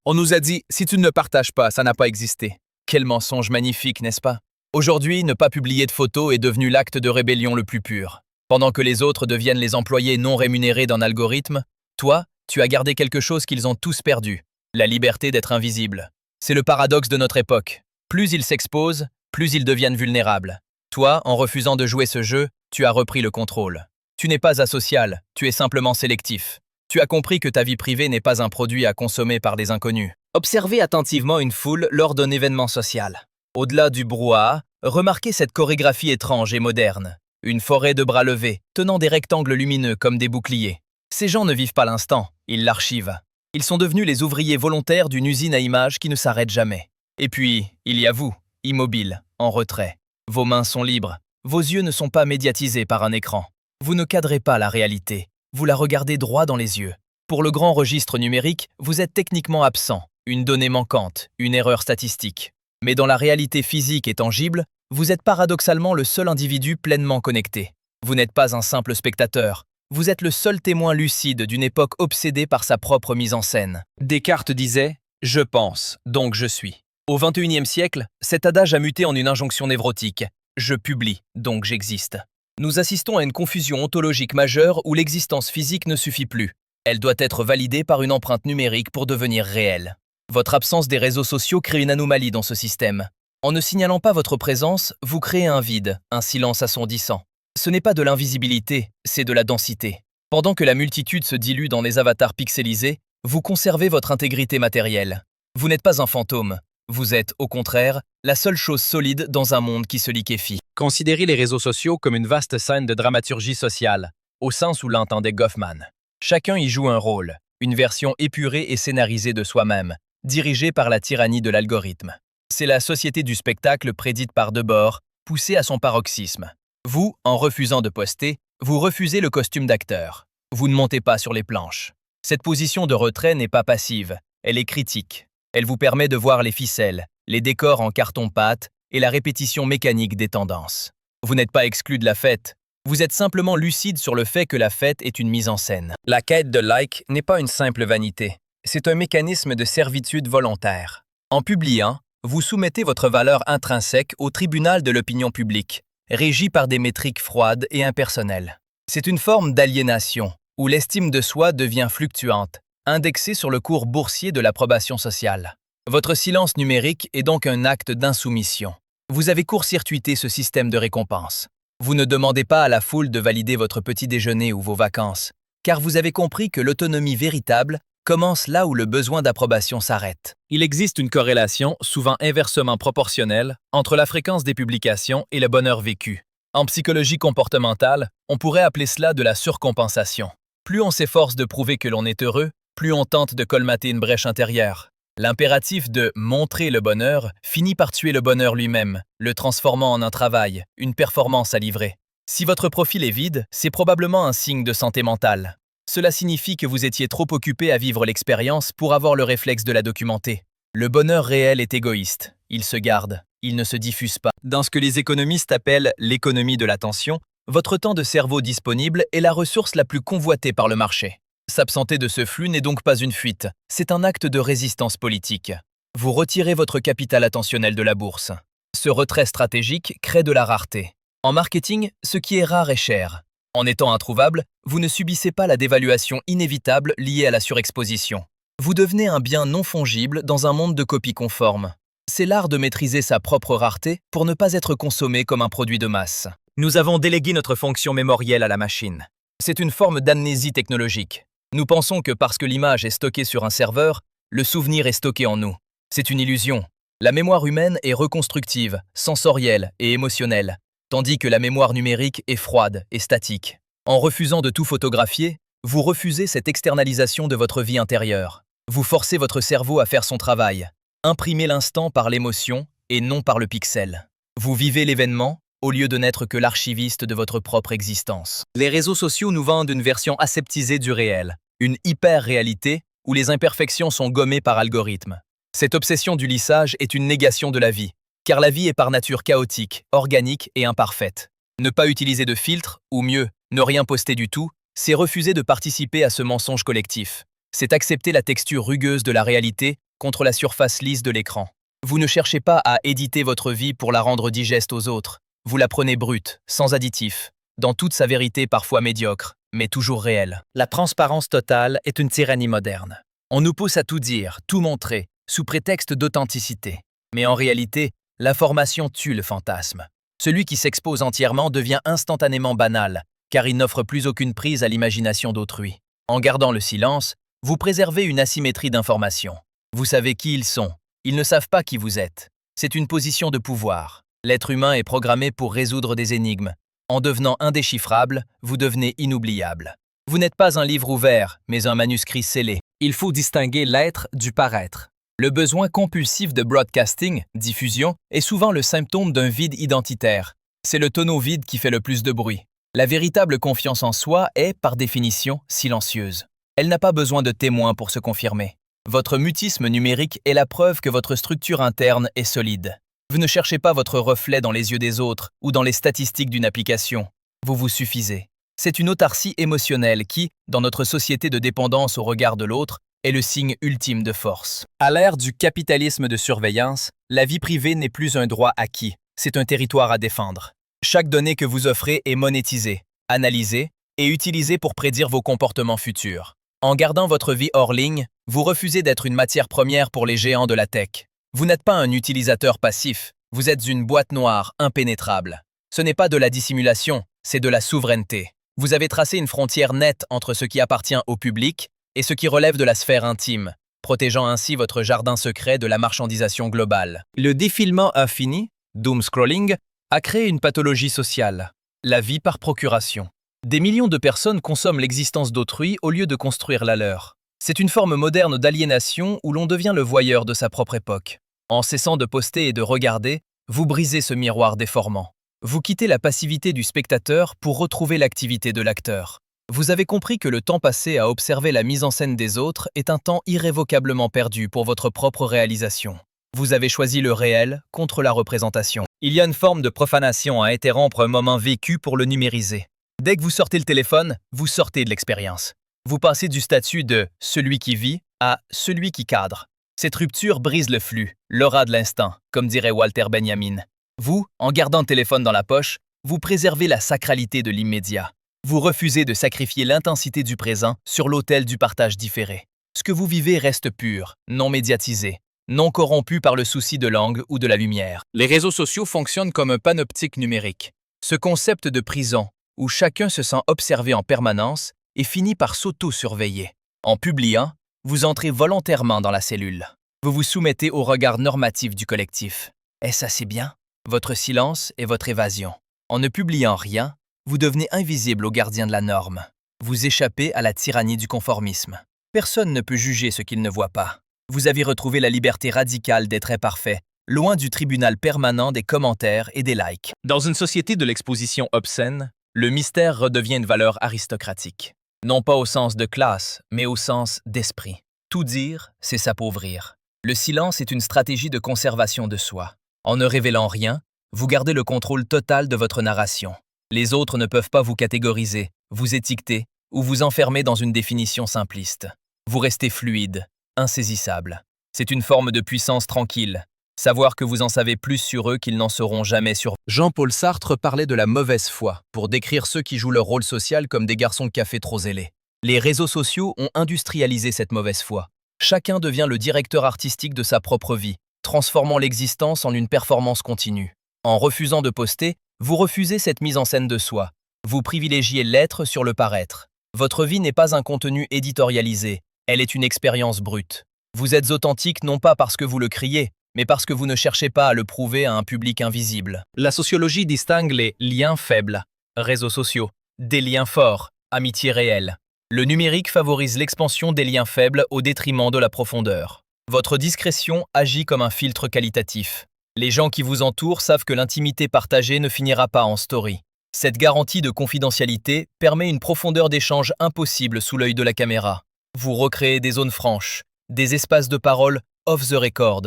On nous a dit, si tu ne le partages pas, ça n'a pas existé. Quel mensonge magnifique, n'est-ce pas? Aujourd'hui, ne pas publier de photos est devenu l'acte de rébellion le plus pur. Pendant que les autres deviennent les employés non rémunérés d'un algorithme, toi, tu as gardé quelque chose qu'ils ont tous perdu, la liberté d'être invisible. C'est le paradoxe de notre époque. Plus ils s'exposent, plus ils deviennent vulnérables. Toi, en refusant de jouer ce jeu, tu as repris le contrôle. Tu n'es pas asocial, tu es simplement sélectif. Tu as compris que ta vie privée n'est pas un produit à consommer par des inconnus. Observez attentivement une foule lors d'un événement social. Au-delà du brouhaha, remarquez cette chorégraphie étrange et moderne. Une forêt de bras levés, tenant des rectangles lumineux comme des boucliers. Ces gens ne vivent pas l'instant, ils l'archivent. Ils sont devenus les ouvriers volontaires d'une usine à images qui ne s'arrête jamais. Et puis, il y a vous, immobile, en retrait. Vos mains sont libres, vos yeux ne sont pas médiatisés par un écran. Vous ne cadrez pas la réalité, vous la regardez droit dans les yeux. Pour le grand registre numérique, vous êtes techniquement absent, une donnée manquante, une erreur statistique. Mais dans la réalité physique et tangible, vous êtes paradoxalement le seul individu pleinement connecté. Vous n'êtes pas un simple spectateur, vous êtes le seul témoin lucide d'une époque obsédée par sa propre mise en scène. Descartes disait « Je pense, donc je suis ». Au XXIe siècle, cet adage a muté en une injonction névrotique « Je publie, donc j'existe ». Nous assistons à une confusion ontologique majeure où l'existence physique ne suffit plus. Elle doit être validée par une empreinte numérique pour devenir réelle. Votre absence des réseaux sociaux crée une anomalie dans ce système. En ne signalant pas votre présence, vous créez un vide, un silence assourdissant. Ce n'est pas de l'invisibilité, c'est de la densité. Pendant que la multitude se dilue dans les avatars pixelisés, vous conservez votre intégrité matérielle. Vous n'êtes pas un fantôme. Vous êtes, au contraire, la seule chose solide dans un monde qui se liquéfie. Considérez les réseaux sociaux comme une vaste scène de dramaturgie sociale, au sens où l'entendait Goffman. Chacun y joue un rôle, une version épurée et scénarisée de soi-même, dirigée par la tyrannie de l'algorithme. C'est la société du spectacle prédite par Debord, poussée à son paroxysme. Vous, en refusant de poster, vous refusez le costume d'acteur. Vous ne montez pas sur les planches. Cette position de retrait n'est pas passive, elle est critique. Elle vous permet de voir les ficelles, les décors en carton-pâte et la répétition mécanique des tendances. Vous n'êtes pas exclu de la fête, vous êtes simplement lucide sur le fait que la fête est une mise en scène. La quête de like n'est pas une simple vanité, c'est un mécanisme de servitude volontaire. En publiant, vous soumettez votre valeur intrinsèque au tribunal de l'opinion publique, régi par des métriques froides et impersonnelles. C'est une forme d'aliénation, où l'estime de soi devient fluctuante, indexée sur le cours boursier de l'approbation sociale. Votre silence numérique est donc un acte d'insoumission. Vous avez court-circuité ce système de récompense. Vous ne demandez pas à la foule de valider votre petit déjeuner ou vos vacances, car vous avez compris que l'autonomie véritable commence là où le besoin d'approbation s'arrête. Il existe une corrélation, souvent inversement proportionnelle, entre la fréquence des publications et le bonheur vécu. En psychologie comportementale, on pourrait appeler cela de la surcompensation. Plus on s'efforce de prouver que l'on est heureux, plus on tente de colmater une brèche intérieure. L'impératif de « montrer le bonheur » finit par tuer le bonheur lui-même, le transformant en un travail, une performance à livrer. Si votre profil est vide, c'est probablement un signe de santé mentale. Cela signifie que vous étiez trop occupé à vivre l'expérience pour avoir le réflexe de la documenter. Le bonheur réel est égoïste. Il se garde, il ne se diffuse pas. Dans ce que les économistes appellent l'économie de l'attention, votre temps de cerveau disponible est la ressource la plus convoitée par le marché. S'absenter de ce flux n'est donc pas une fuite, c'est un acte de résistance politique. Vous retirez votre capital attentionnel de la bourse. Ce retrait stratégique crée de la rareté. En marketing, ce qui est rare est cher. En étant introuvable, vous ne subissez pas la dévaluation inévitable liée à la surexposition. Vous devenez un bien non fongible dans un monde de copies conformes. C'est l'art de maîtriser sa propre rareté pour ne pas être consommé comme un produit de masse. Nous avons délégué notre fonction mémorielle à la machine. C'est une forme d'amnésie technologique. Nous pensons que parce que l'image est stockée sur un serveur, le souvenir est stocké en nous. C'est une illusion. La mémoire humaine est reconstructive, sensorielle et émotionnelle, tandis que la mémoire numérique est froide et statique. En refusant de tout photographier, vous refusez cette externalisation de votre vie intérieure. Vous forcez votre cerveau à faire son travail. Imprimez l'instant par l'émotion et non par le pixel. Vous vivez l'événement au lieu de n'être que l'archiviste de votre propre existence. Les réseaux sociaux nous vendent une version aseptisée du réel, une hyper-réalité où les imperfections sont gommées par algorithme. Cette obsession du lissage est une négation de la vie, car la vie est par nature chaotique, organique et imparfaite. Ne pas utiliser de filtre, ou mieux, ne rien poster du tout, c'est refuser de participer à ce mensonge collectif. C'est accepter la texture rugueuse de la réalité contre la surface lisse de l'écran. Vous ne cherchez pas à éditer votre vie pour la rendre digeste aux autres. Vous la prenez brute, sans additifs, dans toute sa vérité parfois médiocre, mais toujours réelle. La transparence totale est une tyrannie moderne. On nous pousse à tout dire, tout montrer, sous prétexte d'authenticité. Mais en réalité, l'information tue le fantasme. Celui qui s'expose entièrement devient instantanément banal, car il n'offre plus aucune prise à l'imagination d'autrui. En gardant le silence, vous préservez une asymétrie d'information. Vous savez qui ils sont. Ils ne savent pas qui vous êtes. C'est une position de pouvoir. L'être humain est programmé pour résoudre des énigmes. En devenant indéchiffrable, vous devenez inoubliable. Vous n'êtes pas un livre ouvert, mais un manuscrit scellé. Il faut distinguer l'être du paraître. Le besoin compulsif de broadcasting, diffusion, est souvent le symptôme d'un vide identitaire. C'est le tonneau vide qui fait le plus de bruit. La véritable confiance en soi est, par définition, silencieuse. Elle n'a pas besoin de témoins pour se confirmer. Votre mutisme numérique est la preuve que votre structure interne est solide. Vous ne cherchez pas votre reflet dans les yeux des autres ou dans les statistiques d'une application. Vous vous suffisez. C'est une autarcie émotionnelle qui, dans notre société de dépendance au regard de l'autre, est le signe ultime de force. À l'ère du capitalisme de surveillance, la vie privée n'est plus un droit acquis, c'est un territoire à défendre. Chaque donnée que vous offrez est monétisée, analysée et utilisée pour prédire vos comportements futurs. En gardant votre vie hors ligne, vous refusez d'être une matière première pour les géants de la tech. Vous n'êtes pas un utilisateur passif, vous êtes une boîte noire impénétrable. Ce n'est pas de la dissimulation, c'est de la souveraineté. Vous avez tracé une frontière nette entre ce qui appartient au public et ce qui relève de la sphère intime, protégeant ainsi votre jardin secret de la marchandisation globale. Le défilement infini, doom scrolling, a créé une pathologie sociale, la vie par procuration. Des millions de personnes consomment l'existence d'autrui au lieu de construire la leur. C'est une forme moderne d'aliénation où l'on devient le voyeur de sa propre époque. En cessant de poster et de regarder, vous brisez ce miroir déformant. Vous quittez la passivité du spectateur pour retrouver l'activité de l'acteur. Vous avez compris que le temps passé à observer la mise en scène des autres est un temps irrévocablement perdu pour votre propre réalisation. Vous avez choisi le réel contre la représentation. Il y a une forme de profanation à interrompre un moment vécu pour le numériser. Dès que vous sortez le téléphone, vous sortez de l'expérience. Vous passez du statut de « celui qui vit » à « celui qui cadre ». Cette rupture brise le flux, l'aura de l'instant, comme dirait Walter Benjamin. Vous, en gardant le téléphone dans la poche, vous préservez la sacralité de l'immédiat. Vous refusez de sacrifier l'intensité du présent sur l'autel du partage différé. Ce que vous vivez reste pur, non médiatisé, non corrompu par le souci de l'angle ou de la lumière. Les réseaux sociaux fonctionnent comme un panoptique numérique. Ce concept de prison, où chacun se sent observé en permanence et finit par s'auto-surveiller. En publiant, vous entrez volontairement dans la cellule. Vous vous soumettez au regard normatif du collectif. Est-ce assez bien? Votre silence est votre évasion. En ne publiant rien, vous devenez invisible aux gardiens de la norme. Vous échappez à la tyrannie du conformisme. Personne ne peut juger ce qu'il ne voit pas. Vous avez retrouvé la liberté radicale d'être imparfait, loin du tribunal permanent des commentaires et des likes. Dans une société de l'exposition obscène, le mystère redevient une valeur aristocratique. Non pas au sens de classe, mais au sens d'esprit. Tout dire, c'est s'appauvrir. Le silence est une stratégie de conservation de soi. En ne révélant rien, vous gardez le contrôle total de votre narration. Les autres ne peuvent pas vous catégoriser, vous étiqueter ou vous enfermer dans une définition simpliste. Vous restez fluide, insaisissable. C'est une forme de puissance tranquille. Savoir que vous en savez plus sur eux qu'ils n'en sauront jamais sur vous. Jean-Paul Sartre parlait de la mauvaise foi pour décrire ceux qui jouent leur rôle social comme des garçons de café trop zélés. Les réseaux sociaux ont industrialisé cette mauvaise foi. Chacun devient le directeur artistique de sa propre vie, transformant l'existence en une performance continue. En refusant de poster, vous refusez cette mise en scène de soi. Vous privilégiez l'être sur le paraître. Votre vie n'est pas un contenu éditorialisé, elle est une expérience brute. Vous êtes authentique non pas parce que vous le criez, mais parce que vous ne cherchez pas à le prouver à un public invisible. La sociologie distingue les liens faibles, réseaux sociaux, des liens forts, amitié réelle. Le numérique favorise l'expansion des liens faibles au détriment de la profondeur. Votre discrétion agit comme un filtre qualitatif. Les gens qui vous entourent savent que l'intimité partagée ne finira pas en story. Cette garantie de confidentialité permet une profondeur d'échange impossible sous l'œil de la caméra. Vous recréez des zones franches, des espaces de parole off the record,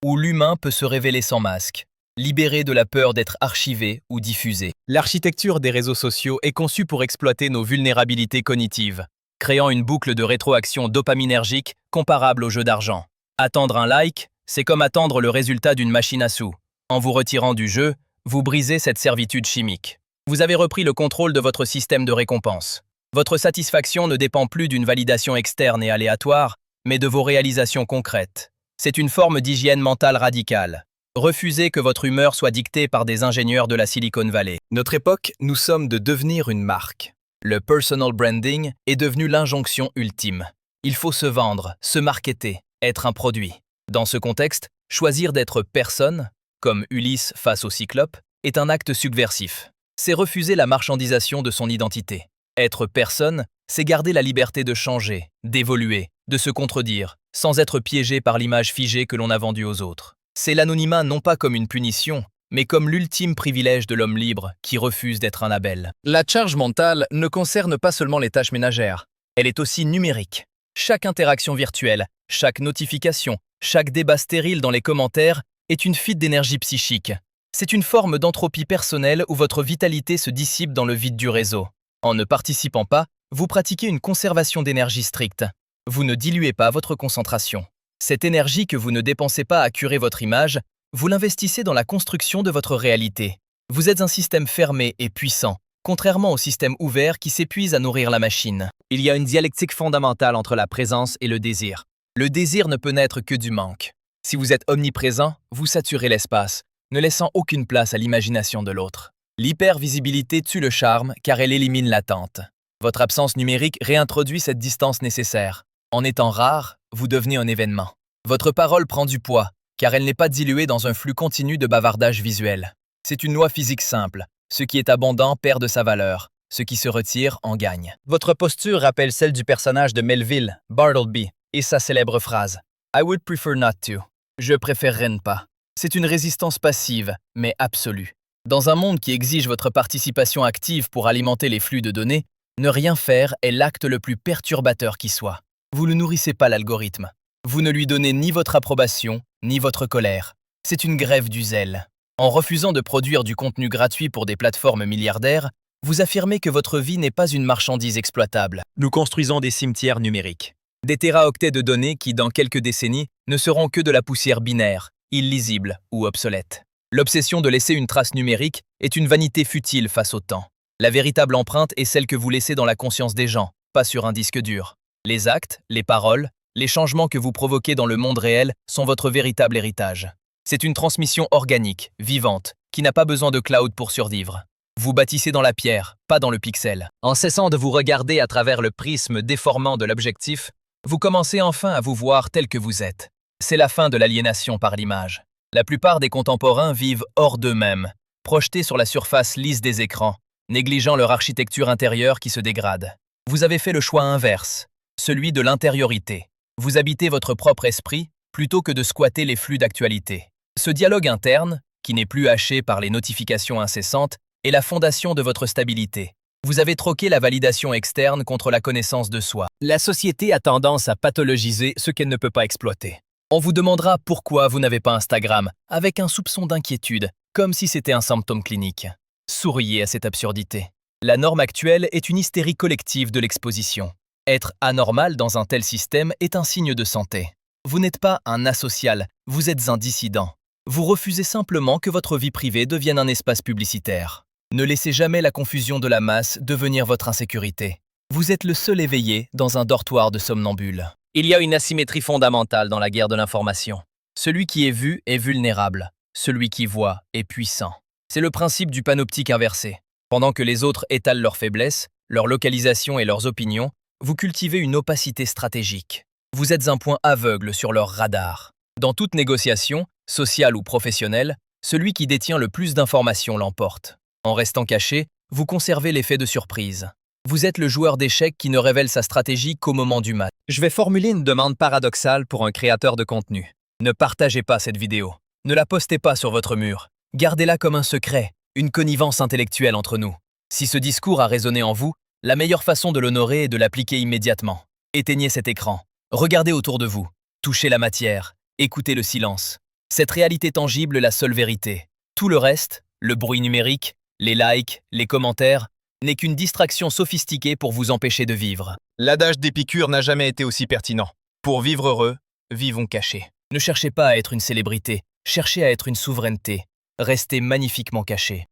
où l'humain peut se révéler sans masque, libéré de la peur d'être archivé ou diffusé. L'architecture des réseaux sociaux est conçue pour exploiter nos vulnérabilités cognitives, créant une boucle de rétroaction dopaminergique comparable au jeu d'argent. Attendre un like, c'est comme attendre le résultat d'une machine à sous. En vous retirant du jeu, vous brisez cette servitude chimique. Vous avez repris le contrôle de votre système de récompense. Votre satisfaction ne dépend plus d'une validation externe et aléatoire, mais de vos réalisations concrètes. C'est une forme d'hygiène mentale radicale. Refusez que votre humeur soit dictée par des ingénieurs de la Silicon Valley. Notre époque, nous sommes de devenir une marque. Le personal branding est devenu l'injonction ultime. Il faut se vendre, se marketer, être un produit. Dans ce contexte, choisir d'être personne, comme Ulysse face au Cyclope, est un acte subversif. C'est refuser la marchandisation de son identité. Être personne, c'est garder la liberté de changer, d'évoluer, de se contredire, sans être piégé par l'image figée que l'on a vendue aux autres. C'est l'anonymat non pas comme une punition, mais comme l'ultime privilège de l'homme libre qui refuse d'être un label. La charge mentale ne concerne pas seulement les tâches ménagères, elle est aussi numérique. Chaque interaction virtuelle, chaque notification, chaque débat stérile dans les commentaires est une fuite d'énergie psychique. C'est une forme d'entropie personnelle où votre vitalité se dissipe dans le vide du réseau. En ne participant pas, vous pratiquez une conservation d'énergie stricte. Vous ne diluez pas votre concentration. Cette énergie que vous ne dépensez pas à curer votre image, vous l'investissez dans la construction de votre réalité. Vous êtes un système fermé et puissant, contrairement au système ouvert qui s'épuise à nourrir la machine. Il y a une dialectique fondamentale entre la présence et le désir. Le désir ne peut naître que du manque. Si vous êtes omniprésent, vous saturez l'espace, ne laissant aucune place à l'imagination de l'autre. L'hypervisibilité tue le charme car elle élimine l'attente. Votre absence numérique réintroduit cette distance nécessaire. En étant rare, vous devenez un événement. Votre parole prend du poids, car elle n'est pas diluée dans un flux continu de bavardage visuel. C'est une loi physique simple. Ce qui est abondant perd de sa valeur. Ce qui se retire en gagne. Votre posture rappelle celle du personnage de Melville, Bartleby, et sa célèbre phrase « I would prefer not to ». Je préférerais ne pas. C'est une résistance passive, mais absolue. Dans un monde qui exige votre participation active pour alimenter les flux de données, ne rien faire est l'acte le plus perturbateur qui soit. Vous ne nourrissez pas l'algorithme. Vous ne lui donnez ni votre approbation, ni votre colère. C'est une grève du zèle. En refusant de produire du contenu gratuit pour des plateformes milliardaires, vous affirmez que votre vie n'est pas une marchandise exploitable. Nous construisons des cimetières numériques. Des téraoctets de données qui, dans quelques décennies, ne seront que de la poussière binaire, illisible ou obsolète. L'obsession de laisser une trace numérique est une vanité futile face au temps. La véritable empreinte est celle que vous laissez dans la conscience des gens, pas sur un disque dur. Les actes, les paroles, les changements que vous provoquez dans le monde réel sont votre véritable héritage. C'est une transmission organique, vivante, qui n'a pas besoin de cloud pour survivre. Vous bâtissez dans la pierre, pas dans le pixel. En cessant de vous regarder à travers le prisme déformant de l'objectif, vous commencez enfin à vous voir tel que vous êtes. C'est la fin de l'aliénation par l'image. La plupart des contemporains vivent hors d'eux-mêmes, projetés sur la surface lisse des écrans, négligeant leur architecture intérieure qui se dégrade. Vous avez fait le choix inverse, celui de l'intériorité. Vous habitez votre propre esprit plutôt que de squatter les flux d'actualité. Ce dialogue interne, qui n'est plus haché par les notifications incessantes, est la fondation de votre stabilité. Vous avez troqué la validation externe contre la connaissance de soi. La société a tendance à pathologiser ce qu'elle ne peut pas exploiter. On vous demandera pourquoi vous n'avez pas Instagram, avec un soupçon d'inquiétude, comme si c'était un symptôme clinique. Souriez à cette absurdité. La norme actuelle est une hystérie collective de l'exposition. Être anormal dans un tel système est un signe de santé. Vous n'êtes pas un asocial, vous êtes un dissident. Vous refusez simplement que votre vie privée devienne un espace publicitaire. Ne laissez jamais la confusion de la masse devenir votre insécurité. Vous êtes le seul éveillé dans un dortoir de somnambules. Il y a une asymétrie fondamentale dans la guerre de l'information. Celui qui est vu est vulnérable. Celui qui voit est puissant. C'est le principe du panoptique inversé. Pendant que les autres étalent leurs faiblesses, leur localisation et leurs opinions, vous cultivez une opacité stratégique. Vous êtes un point aveugle sur leur radar. Dans toute négociation, sociale ou professionnelle, celui qui détient le plus d'informations l'emporte. En restant caché, vous conservez l'effet de surprise. Vous êtes le joueur d'échecs qui ne révèle sa stratégie qu'au moment du match. Je vais formuler une demande paradoxale pour un créateur de contenu. Ne partagez pas cette vidéo. Ne la postez pas sur votre mur. Gardez-la comme un secret, une connivence intellectuelle entre nous. Si ce discours a résonné en vous, la meilleure façon de l'honorer est de l'appliquer immédiatement. Éteignez cet écran. Regardez autour de vous. Touchez la matière. Écoutez le silence. Cette réalité tangible est la seule vérité. Tout le reste, le bruit numérique, les likes, les commentaires, n'est qu'une distraction sophistiquée pour vous empêcher de vivre. L'adage d'Épicure n'a jamais été aussi pertinent. Pour vivre heureux, Vivons cachés. Ne cherchez pas à être une célébrité, cherchez à être une souveraineté. Restez magnifiquement cachés.